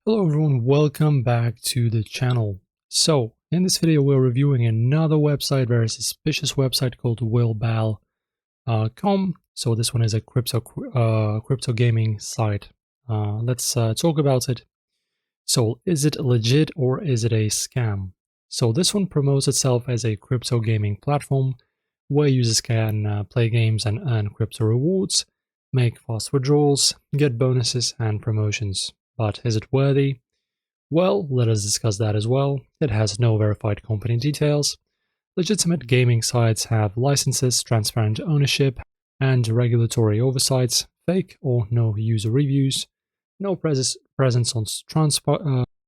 Hello everyone, welcome back to the channel. So, in this video we're reviewing another website, very suspicious website called Willbal.com. So this one is a crypto gaming site. Let's talk about it. So, is it legit or is it a scam? So this one promotes itself as a crypto gaming platform where users can play games and earn crypto rewards, make fast withdrawals, get bonuses and promotions. But is it worthy? Well, let us discuss that as well. It has no verified company details. Legitimate gaming sites have licenses, transparent ownership, and regulatory oversights. Fake or no user reviews. No presence on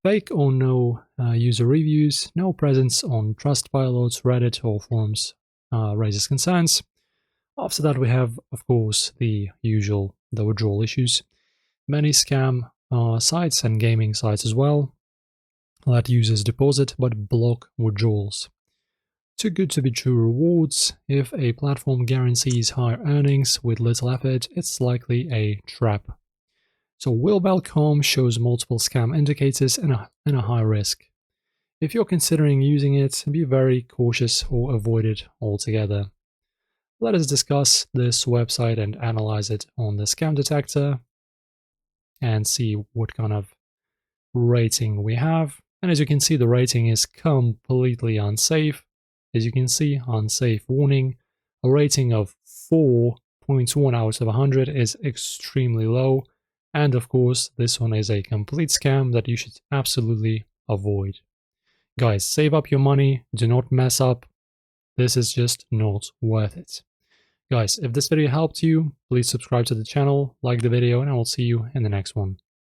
fake or no user reviews. No presence on Trustpilot, Reddit, or forums raises concerns. After that, we have, of course, the withdrawal issues. Many scam sites and gaming sites as well let users deposit but block withdrawals. Too good to be true rewards. If a platform guarantees higher earnings with little effort, it's likely a trap. So Willbal.com shows multiple scam indicators and a high risk. If you're considering using it, be very cautious or avoid it altogether. Let us discuss this website and analyze it on the scam detector and see what kind of rating we have. And as you can see, the rating is completely unsafe. As you can see, unsafe warning. A rating of 4.1 out of 100 is extremely low. And of course, this one is a complete scam that you should absolutely avoid. Guys, save up your money. Do not mess up. This is just not worth it. Guys, if this video helped you, please subscribe to the channel, like the video, and I will see you in the next one.